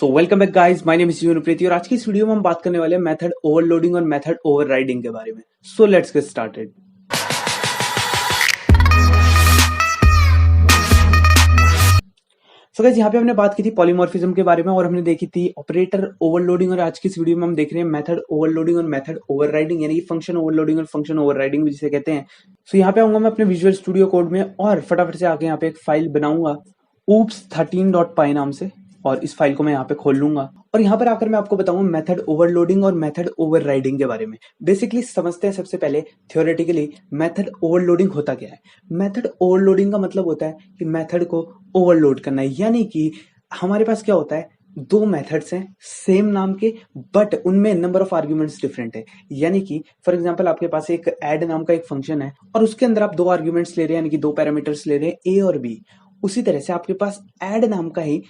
So welcome back guys, my name is जीवन उप्रेती और आज की इस वीडियो में हम बात करने वाले हैं मेथड ओवरलोडिंग और मेथड ओवरराइडिंग के बारे में। So let's get started. So guys, यहाँ पे हमने बात की थी पॉलीमॉर्फिज्म के बारे में और हमने देखी थी ऑपरेटर ओवरलोडिंग, और आज की इस वीडियो में हम देख रहे हैं मेथड ओवरलोडिंग और मेथड ओवरराइडिंग, यानी कि फंक्शन ओवरलोडिंग और फंक्शन ओवरराइडिंग भी जिसे कहते हैं। सो यहाँ पे आऊंगा मैं अपने विजुअल स्टूडियो कोड में और फटाफट से आके यहाँ पे एक फाइल बनाऊंगा oops13.py नाम से, और इस फाइल को मैं यहाँ पे खोल लूंगा और यहाँ पर आकर मैं आपको बताऊंगा मेथड ओवरलोडिंग और मेथड ओवरराइडिंग के बारे में। बेसिकली समझते हैं सबसे पहले थ्योरेटिकली मेथड ओवरलोडिंग होता क्या है। मेथड ओवरलोडिंग का मतलब होता है कि मेथड को ओवरलोड करना है, यानी कि हमारे पास क्या होता है, दो मेथड्स हैं सेम नाम के, बट उनमें नंबर ऑफ आर्ग्यूमेंट्स डिफरेंट है। यानी कि फॉर एग्जांपल आपके पास एक ऐड नाम का एक फंक्शन है और उसके अंदर आप दो आर्ग्यूमेंट्स ले रहे हैं, यानी कि दो पैरामीटर्स ले रहे हैं, ए और बी। उसी तरह से आपके पास ऐड नाम का ही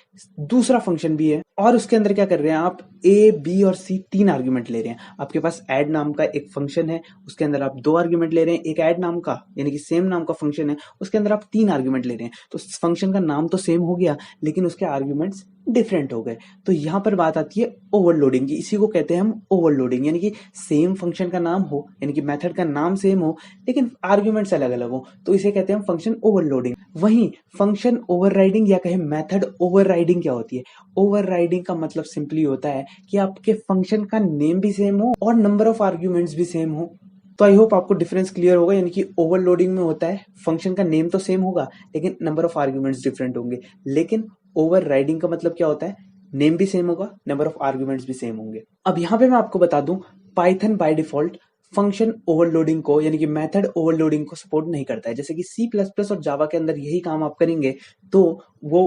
दूसरा फंक्शन भी है और उसके अंदर क्या कर रहे हैं आप, ए बी और सी तीन आर्ग्यूमेंट ले रहे हैं। आपके पास ऐड नाम का एक फंक्शन है, उसके अंदर आप दो आर्ग्यूमेंट ले रहे हैं। एक ऐड नाम का यानी कि सेम नाम का फंक्शन है, उसके अंदर आप तीन आर्ग्यूमेंट ले रहे हैं। तो फंक्शन का नाम तो सेम हो गया लेकिन उसके आर्ग्यूमेंट्स डिफरेंट हो गए। तो यहां पर बात आती है ओवरलोडिंग की। इसी को कहते हैं हम ओवरलोडिंग, यानी कि सेम फंक्शन का नाम हो, यानी कि मेथड का नाम सेम हो लेकिन आर्ग्यूमेंट्स अलग अलग हो, तो इसे कहते हैं हम फंक्शन ओवरलोडिंग। वहीं फंक्शन ओवरराइडिंग या कहे मेथड ओवरराइडिंग क्या होती है। ओवरराइडिंग का मतलब सिंपली होता है कि आपके फंक्शन का नेम भी सेम हो और नंबर ऑफ आर्ग्यूमेंट्स भी सेम हो। तो आई होप आपको डिफरेंस क्लियर होगा, यानी कि ओवरलोडिंग में होता है फंक्शन का नेम तो सेम होगा लेकिन नंबर ऑफ आर्ग्यूमेंट्स डिफरेंट होंगे। लेकिन ओवरराइडिंग का मतलब क्या होता है, नेम भी सेम होगा, नंबर ऑफ आर्ग्यूमेंट्स भी सेम होंगे। अब यहाँ पे मैं आपको बता दूं, Python by default function overloading को यानी कि मेथड ओवरलोडिंग को सपोर्ट नहीं करता है। जैसे कि सी प्लस प्लस और जावा के अंदर यही काम आप करेंगे तो वो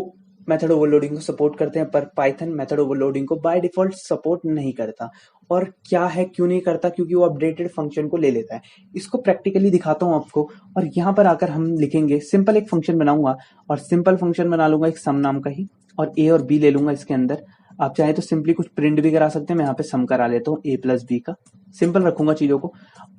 मेथड ओवरलोडिंग को सपोर्ट करते हैं, पर पाइथन मेथड ओवरलोडिंग को बाय डिफॉल्ट सपोर्ट नहीं करता। और क्या है, क्यों नहीं करता, क्योंकि वो अपडेटेड फंक्शन को ले लेता है। इसको प्रैक्टिकली दिखाता हूं आपको, और यहाँ पर आकर हम लिखेंगे, सिंपल एक फंक्शन बनाऊंगा और सिंपल फंक्शन बना लूंगा एक सम नाम का ही, और ए और बी ले लूंगा इसके अंदर। आप चाहे तो सिंपली कुछ प्रिंट भी करा सकते हैं, मैं यहाँ पे सम करा लेता हूँ ए प्लस बी का, सिंपल रखूंगा चीजों को।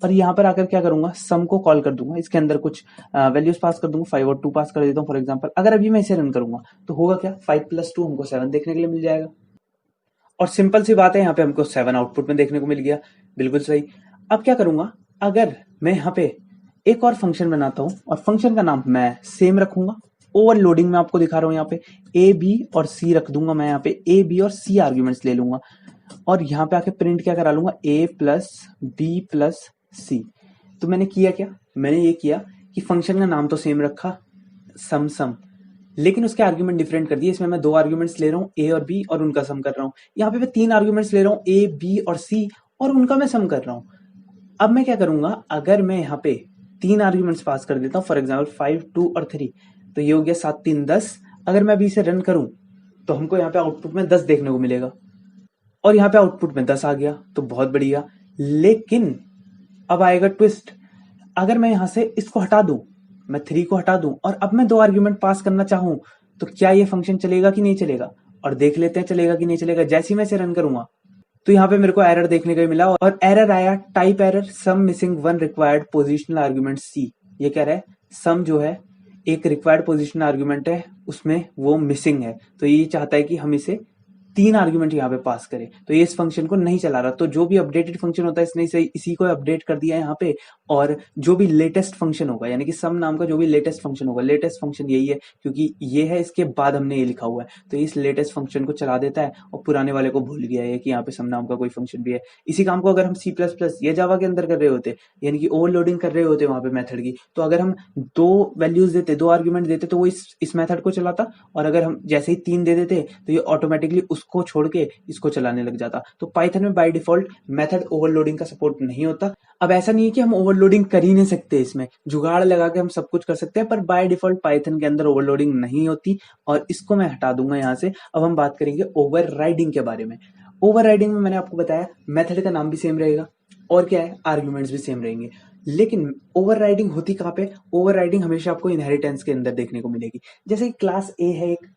और यहाँ पर आकर क्या करूंगा, सम को कॉल कर दूंगा, इसके अंदर कुछ वैल्यूज पास कर दूंगा, 5 और 2 पास कर देता हूँ फॉर एग्जांपल। अगर अभी मैं इसे रन करूंगा तो होगा क्या, 5 प्लस 2 हमको 7 देखने के लिए मिल जाएगा। और सिंपल सी बात है, यहाँ पे हमको 7 आउटपुट में देखने को मिल गया, बिल्कुल सही। अब क्या करूंगा, अगर मैं यहाँ पे एक और फंक्शन बनाता हूँ और फंक्शन का नाम मैं सेम रखूंगा, ओवरलोडिंग में आपको दिखा रहा हूँ, यहाँ पे ए बी और सी रख दूंगा मैं, यहाँ पे ए बी और सी आर्ग्यूमेंट्स ले लूंगा और यहाँ पे आके प्रिंट क्या करा लूंगा, ए प्लस बी प्लस सी। तो मैंने किया क्या, मैंने ये किया कि फंक्शन का नाम तो सेम रखा सम सम, लेकिन उसके आर्ग्यूमेंट डिफरेंट कर दिए। इसमें मैं दो आर्ग्यूमेंट्स ले रहा हूँ ए और बी और उनका सम कर रहा हूँ। यहाँ पे मैं तीन आर्ग्यूमेंट्स ले रहा हूँ ए बी और सी और उनका मैं सम कर रहा हूँ। अब मैं क्या करूंगा, अगर मैं यहाँ पे तीन आर्ग्यूमेंट्स पास कर देता हूँ, फॉर एग्जाम्पल 5 2 और 3, तो ये हो गया 7 3 10। अगर मैं अभी इसे रन करूं तो हमको यहाँ पे आउटपुट में 10 देखने को मिलेगा और यहाँ पे आउटपुट में 10 आ गया, तो बहुत बढ़िया। लेकिन अब आएगा ट्विस्ट, अगर मैं यहाँ से इसको हटा दूं, मैं 3 को हटा दूं और अब मैं दो आर्ग्यूमेंट पास करना चाहूं, तो क्या ये फंक्शन चलेगा कि नहीं चलेगा, और देख लेते हैं चलेगा कि नहीं चलेगा। जैसे ही मैं इसे रन करूंगा तो यहाँ पे मेरे को एरर देखने को मिला और एरर आया, type error, sum missing one required positional argument C. ये कह रहा है सम जो है एक रिक्वायर्ड पोजिशनल आर्ग्यूमेंट है उसमें वो मिसिंग है, तो ये चाहता है कि हम इसे तीन आर्ग्यूमेंट यहाँ पे पास करें, तो ये इस फंक्शन को नहीं चला रहा। तो जो भी अपडेटेड फंक्शन होता है इसने इसी को अपडेट कर दिया है यहाँ पे, और जो भी लेटेस्ट फंक्शन होगा यानी कि सम नाम का जो भी लेटेस्ट फंक्शन होगा, लेटेस्ट फंक्शन यही है क्योंकि ये है, इसके बाद हमने ये लिखा हुआ है, तो इस लेटेस्ट फंक्शन को चला देता है और पुराने वाले को भूल गया है कि यहाँ पे सम नाम का कोई फंक्शन भी है। इसी काम को अगर हम सी प्लस प्लस या जावा के अंदर कर रहे होते, यानी कि ओवरलोडिंग कर रहे होते वहां पे मेथड की, तो अगर हम दो वैल्यूज देते, दो आर्ग्यूमेंट देते, तो वो इस मेथड को चलाता, और अगर हम जैसे ही तीन दे देते तो ये ऑटोमेटिकली उसको छोड़ के इसको चलाने लग जाता। तो पाइथन में बाय डिफॉल्ट मेथड ओवरलोडिंग का सपोर्ट नहीं होता। अब ऐसा नहीं है कि हम ओवरलोडिंग कर ही नहीं सकते, इसमें जुगाड़ लगा के हम सब कुछ कर सकते हैं, पर बाय डिफॉल्ट पाइथन के अंदर ओवरलोडिंग नहीं होती और इसको मैं हटा दूंगा यहाँ से। अब हम बात करेंगे ओवरराइडिंग के बारे में। ओवरराइडिंग में मैंने आपको बताया मेथड का नाम भी सेम रहेगा और क्या है, आर्ग्यूमेंट्स भी सेम रहेंगे। लेकिन ओवरराइडिंग होती कहाँ पे, ओवरराइडिंग हमेशा आपको इनहेरिटेंस के अंदर देखने को मिलेगी। जैसे क्लास ए है एक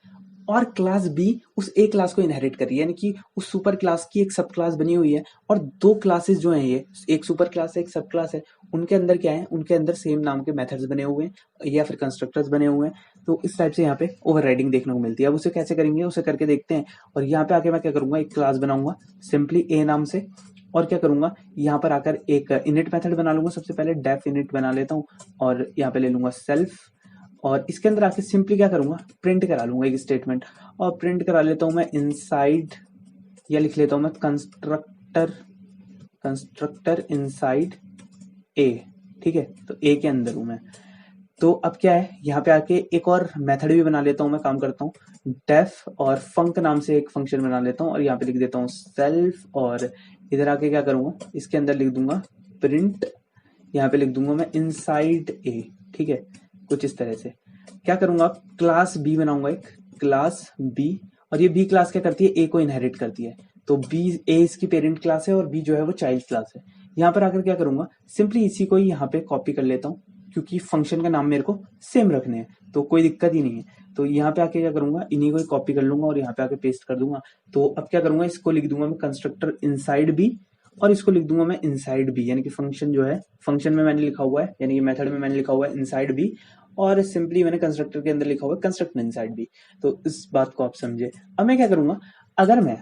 और क्लास बी उस ए क्लास को इनहेरिट कर रही है, यानी कि उस सुपर क्लास की एक सब क्लास बनी हुई है और दो क्लासेस जो है, ये एक सुपर क्लास है एक सब क्लास है, उनके अंदर क्या है, उनके अंदर सेम नाम के मेथड्स बने हुए हैं या फिर कंस्ट्रक्टर्स बने हुए हैं। तो इस टाइप से यहाँ पे ओवरराइडिंग देखने को मिलती है। अब उसे कैसे करेंगे, उसे करके देखते हैं। और यहाँ पे आके मैं क्या करूंगा, एक क्लास बनाऊंगा सिंपली ए नाम से, और क्या करूंगा, यहाँ पर आकर एक इनिट मेथड बना लूंगा। सबसे पहले डेफ इनिट बना लेता हूँ और यहाँ पे ले लूंगा सेल्फ, और इसके अंदर आके सिंपली क्या करूंगा, प्रिंट करा लूंगा एक स्टेटमेंट, और प्रिंट करा लेता हूं मैं इनसाइड, या लिख लेता हूं मैं कंस्ट्रक्टर इनसाइड ए। ठीक है, तो ए के अंदर हूं मैं। तो अब क्या है, यहाँ पे आके एक और मेथड भी बना लेता हूं मैं, काम करता हूँ डेफ और फंक नाम से एक फंक्शन बना लेता हूँ, और यहाँ पे लिख देता हूँ सेल्फ, और इधर आके क्या करूंगा, इसके अंदर लिख दूंगा प्रिंट, यहाँ पे लिख दूंगा मैं इनसाइड ए। ठीक है, कुछ इस तरह से क्या करूंगा, क्लास बी बनाऊंगा, एक क्लास बी, और ये बी क्लास क्या करती है, ए को इनहेरिट करती है। तो बी, ए इसकी पेरेंट क्लास है और बी जो है वो चाइल्ड क्लास है। यहाँ पर आकर क्या करूंगा, सिंपली इसी को ही यहाँ पे कॉपी कर लेता हूँ, क्योंकि फंक्शन का नाम मेरे को सेम रखने हैं, तो कोई दिक्कत ही नहीं है। तो यहाँ पे आके क्या करूंगा, इन्हीं को ही कॉपी कर लूंगा और यहाँ पे आके पेस्ट कर दूंगा। तो अब क्या करूंगा, इसको लिख दूंगा मैं कंस्ट्रक्टर इनसाइड बी, और इसको लिख दूंगा मैं इनसाइड बी, यानी कि फंक्शन जो है, फंक्शन में मैंने लिखा हुआ है, यानी कि मेथड में मैंने लिखा हुआ है इनसाइड बी, और सिंपली मैंने कंस्ट्रक्टर के अंदर लिखा हुआ है कंस्ट्रक्टर इनसाइड बी। तो इस बात को आप समझे। अब मैं क्या करूंगा, अगर मैं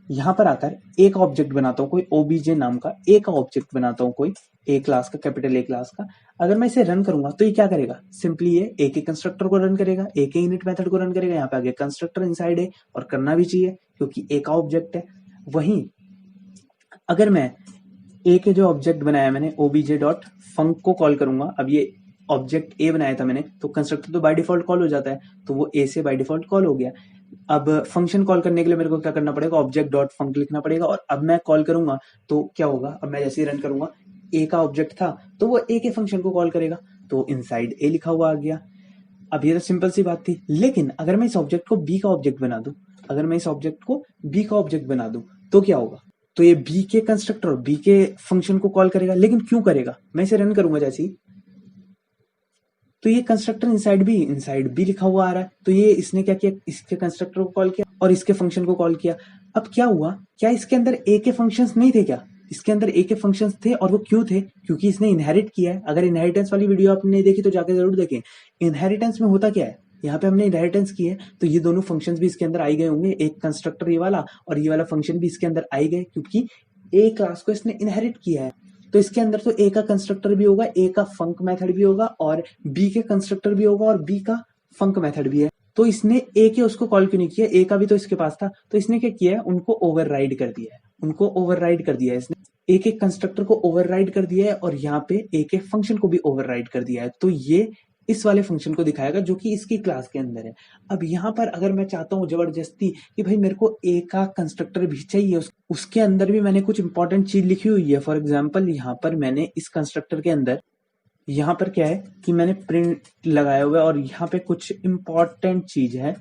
यहाँ पर आकर एक ऑब्जेक्ट बनाता हूँ, कोई ओबीजे नाम का एक ऑब्जेक्ट बनाता हूँ, कोई ए क्लास का, कैपिटल ए क्लास का, अगर मैं इसे रन करूंगा तो ये क्या करेगा, सिंपली ये ए के कंस्ट्रक्टर को रन करेगा, ए के इनिट मेथड को रन करेगा, यहाँ पे आगे कंस्ट्रक्टर इनसाइड है, और करना भी चाहिए क्योंकि ए का ऑब्जेक्ट है। वहीं अगर मैं ए के जो ऑब्जेक्ट बनाया मैंने ओबीजे डॉट फंक को कॉल करूंगा, अब ये ऑब्जेक्ट ए बनाया था मैंने, तो कंस्ट्रक्टर तो बाय डिफॉल्ट कॉल हो जाता है, तो वो ए से बाय डिफॉल्ट कॉल हो गया। अब फंक्शन कॉल करने के लिए मेरे को क्या करना पड़ेगा, ऑब्जेक्ट डॉट फंक लिखना पड़ेगा, और अब मैं कॉल करूंगा तो क्या होगा, अब मैं जैसे ही रन करूंगा, ए का ऑब्जेक्ट था तो वो ए के फंक्शन को कॉल करेगा, तो इनसाइड ए लिखा हुआ आ गया। अब ये तो सिंपल सी बात थी, लेकिन अगर मैं इस ऑब्जेक्ट को बी का ऑब्जेक्ट बना दूं, अगर मैं इस ऑब्जेक्ट को बी का ऑब्जेक्ट बना दूं तो क्या होगा, तो ये बी के कंस्ट्रक्टर और बी के फंक्शन को कॉल करेगा। लेकिन क्यों करेगा, मैं इसे रन करूंगा जैसे ही, तो ये कंस्ट्रक्टर इनसाइड बी लिखा हुआ आ रहा है, तो ये इसने क्या किया, इसके कंस्ट्रक्टर को कॉल किया और इसके फंक्शन को कॉल किया। अब क्या हुआ, क्या इसके अंदर ए के फंक्शंस नहीं थे क्या, इसके अंदर ए के फंक्शंस थे, और वो क्यों थे, क्योंकि इसने इनहेरिट किया है। अगर इनहेरिटेंस वाली वीडियो आपने नहीं देखी तो जाके जरूर देखें। इनहेरिटेंस में होता क्या है, यहाँ पे हमने इनहेरिटेंस की है, तो ये दोनों फंक्शंस भी इसके अंदर आई गए होंगे, एक कंस्ट्रक्टर ये वाला और ये वाला फंक्शन भी इसके अंदर आई गए, क्योंकि ए क्लास को इसने इनहेरिट किया है। तो इसके अंदर तो ए का कंस्ट्रक्टर भी होगा, ए का फंक मेथड भी होगा, और बी के कंस्ट्रक्टर भी होगा, और बी का फंक मेथड भी है। तो इसने ए के उसको कॉल क्यों नहीं किया, ए का भी तो इसके पास था, तो इसने क्या किया है, उनको ओवरराइड कर दिया है, उनको ओवरराइड कर दिया है इसने, ए के कंस्ट्रक्टर को ओवरराइड कर दिया है, और यहाँ पे ए के फंक्शन को भी ओवरराइड कर दिया है। तो ये इस वाले फंक्शन को दिखाएगा जो कि इसकी क्लास के अंदर है। अब यहाँ पर अगर मैं चाहता हूँ जबरदस्ती कि भाई मेरे को ए का कंस्ट्रक्टर भी चाहिए, उसके अंदर भी मैंने कुछ इंपॉर्टेंट चीज लिखी हुई है। फॉर एग्जाम्पल यहाँ पर मैंने इस कंस्ट्रक्टर के अंदर, यहाँ पर क्या है कि मैंने प्रिंट लगाया हुआ है और यहाँ पे कुछ इंपॉर्टेंट चीज है।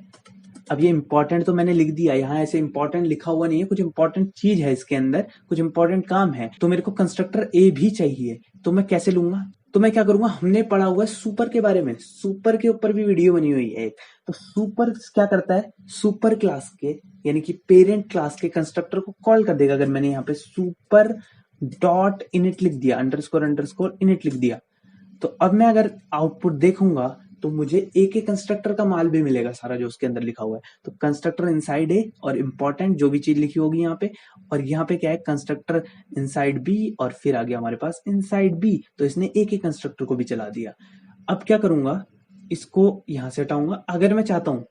अब ये इंपॉर्टेंट तो मैंने लिख दिया, यहाँ ऐसे इंपॉर्टेंट लिखा हुआ नहीं है, कुछ इंपॉर्टेंट चीज है इसके अंदर, कुछ इंपॉर्टेंट काम है, तो मेरे को कंस्ट्रक्टर ए भी चाहिए। तो मैं कैसे लूंगा, तो मैं क्या करूंगा, हमने पढ़ा हुआ है सुपर के बारे में, सुपर के ऊपर भी वीडियो बनी हुई है। तो सुपर क्या करता है, सुपर क्लास के यानी कि पेरेंट क्लास के कंस्ट्रक्टर को कॉल कर देगा। अगर मैंने यहाँ पे सुपर डॉट इनिट लिख दिया, अंडरस्कोर इनिट लिख दिया, तो अब मैं अगर आउटपुट देखूंगा तो मुझे ए के कंस्ट्रक्टर का माल भी मिलेगा सारा जो उसके अंदर लिखा हुआ है। तो कंस्ट्रक्टर इनसाइड ए और इंपॉर्टेंट जो भी चीज लिखी होगी यहाँ पे, और यहाँ पे क्या है कंस्ट्रक्टर इनसाइड बी, और फिर आ गया हमारे पास इनसाइड बी, तो इसने ए के कंस्ट्रक्टर को भी चला दिया। अब क्या करूंगा, इसको यहां से हटाऊंगा। अगर मैं चाहता हूं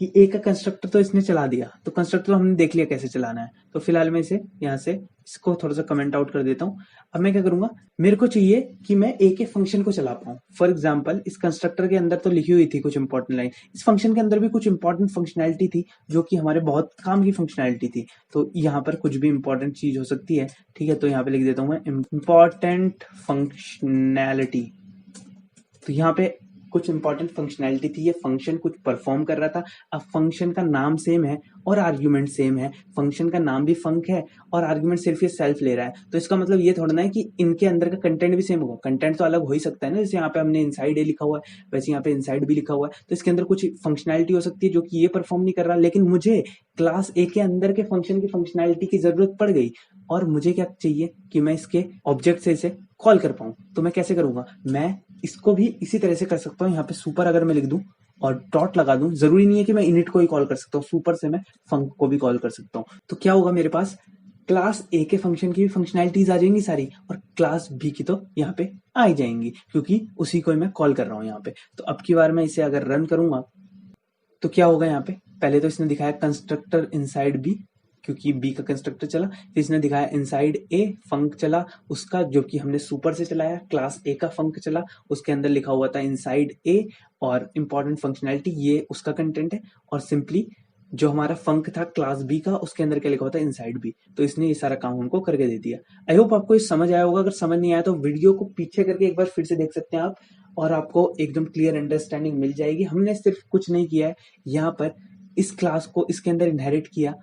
कि ए का कंस्ट्रक्टर तो इसने चला दिया, तो कंस्ट्रक्टर हमने देख लिया कैसे चलाना है, तो फिलहाल मैं इसे यहाँ से इसको थोड़ा सा कमेंट आउट कर देता हूँ। अब मैं क्या करूंगा, मेरे को चाहिए कि मैं ए के फंक्शन को चला पाऊं। फॉर एग्जांपल इस कंस्ट्रक्टर के अंदर तो लिखी हुई थी कुछ इंपॉर्टेंट लाइन, इस फंक्शन के अंदर भी कुछ इंपॉर्टेंट फंक्शनैलिटी थी जो कि हमारे बहुत काम की फंक्शनैलिटी थी। तो यहाँ पर कुछ भी इंपॉर्टेंट चीज हो सकती है, ठीक है, तो यहाँ पे लिख देता हूँ मैं इंपॉर्टेंट फंक्शनैलिटी। तो यहाँ पे कुछ इंपॉर्टेंट फंक्शनैलिटी थी, ये फंक्शन कुछ परफॉर्म कर रहा था। अब फंक्शन का नाम सेम है और आर्ग्यूमेंट सेम है, फंक्शन का नाम भी फंक है और आर्ग्यूमेंट सिर्फ ये सेल्फ ले रहा है, तो इसका मतलब ये थोड़ा ना है कि इनके अंदर का कंटेंट भी सेम होगा। कंटेंट तो अलग हो ही सकता है ना, जैसे यहाँ पे हमने इनसाइड ए लिखा हुआ है, वैसे यहाँ पे इनसाइड भी लिखा हुआ है, तो इसके अंदर कुछ फंक्शनैलिटी हो सकती है जो कि ये परफॉर्म नहीं कर रहा, लेकिन मुझे क्लास ए के अंदर के फंक्शन की फंक्शनैलिटी की जरूरत पड़ गई और मुझे क्या चाहिए कि मैं इसके ऑब्जेक्ट से इसे कॉल कर पाऊं। तो मैं कैसे करूंगा, मैं इसको भी इसी तरह से कर सकता हूं। यहाँ पे सुपर अगर मैं लिख दूं और डॉट लगा दूं, जरूरी नहीं है कि मैं इनिट को ही कॉल कर सकता हूँ, सुपर से मैं फंक को भी कॉल कर सकता हूँ। तो क्या होगा, मेरे पास क्लास ए के फंक्शन की भी फंक्शनैलिटीज आ जाएंगी सारी और क्लास बी की तो यहाँ पे आ ही जाएंगी, क्योंकि उसी को मैं कॉल कर रहा हूँ यहाँ पे। तो अब की बार मैं इसे अगर रन करूंगा तो क्या होगा, यहाँ पे पहले तो इसने दिखाया कंस्ट्रक्टर इनसाइड बी, क्योंकि बी का कंस्ट्रक्टर चला, फिर इसने दिखाया इनसाइड ए फंक चला उसका, जो कि हमने सुपर से चलाया, क्लास ए का फंक चला, उसके अंदर लिखा हुआ था इनसाइड ए और इंपॉर्टेंट फंक्शनैलिटी, ये उसका कंटेंट है। और सिंपली जो हमारा फंक था क्लास बी का, उसके अंदर क्या लिखा हुआ था इनसाइड बी, तो इसने ये सारा काम हमको करके दे दिया। आई होप आपको ये समझ आया होगा। अगर समझ नहीं आया तो वीडियो को पीछे करके एक बार फिर से देख सकते हैं आप, और आपको एकदम क्लियर अंडरस्टैंडिंग मिल जाएगी। हमने सिर्फ कुछ नहीं किया है, यहाँ पर इस क्लास को इसके अंदर इनहेरिट किया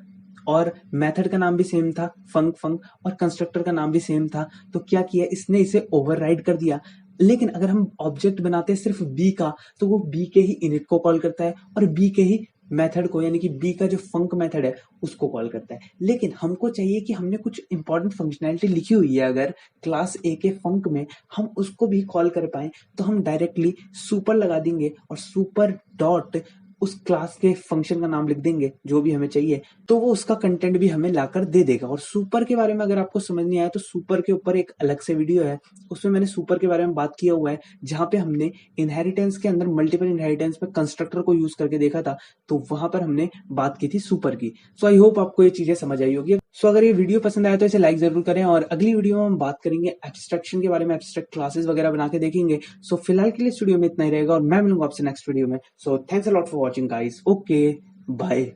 और मेथड का नाम भी सेम था फंक फंक, और कंस्ट्रक्टर का नाम भी सेम था। तो क्या किया इसने, इसे ओवरराइड कर दिया। लेकिन अगर हम ऑब्जेक्ट बनाते हैं सिर्फ बी का, तो वो बी के ही इनिट को कॉल करता है और बी के ही मेथड को, यानी कि बी का जो फंक मेथड है उसको कॉल करता है। लेकिन हमको चाहिए कि हमने कुछ इंपॉर्टेंट फंक्शनैलिटी लिखी हुई है अगर क्लास ए के फंक में, हम उसको भी कॉल कर पाए, तो हम डायरेक्टली सुपर लगा देंगे और सुपर डॉट उस क्लास के फंक्शन का नाम लिख देंगे जो भी हमें चाहिए, तो वो उसका कंटेंट भी हमें लाकर दे देगा। और सुपर के बारे में अगर आपको समझ नहीं आया तो सुपर के ऊपर एक अलग से वीडियो है, उसमें मैंने सुपर के बारे में बात किया हुआ है, जहां पे हमने इनहेरिटेंस के अंदर मल्टीपल इनहेरिटेंस में कंस्ट्रक्टर को यूज करके देखा था, तो वहां पर हमने बात की थी सुपर की। सो आई होप आपको ये चीजें समझ आई होगी। सो अगर ये वीडियो पसंद आया तो इसे लाइक जरूर करें, और अगली वीडियो में हम बात करेंगे एब्स्ट्रैक्शन के बारे में, एब्स्ट्रैक्ट क्लासेस वगैरह बना के देखेंगे। सो फिलहाल के लिए इस वीडियो में इतना ही रहेगा और मैं मिलूंगा आपसे नेक्स्ट वीडियो में। So thanks a lot for watching guys, okay bye.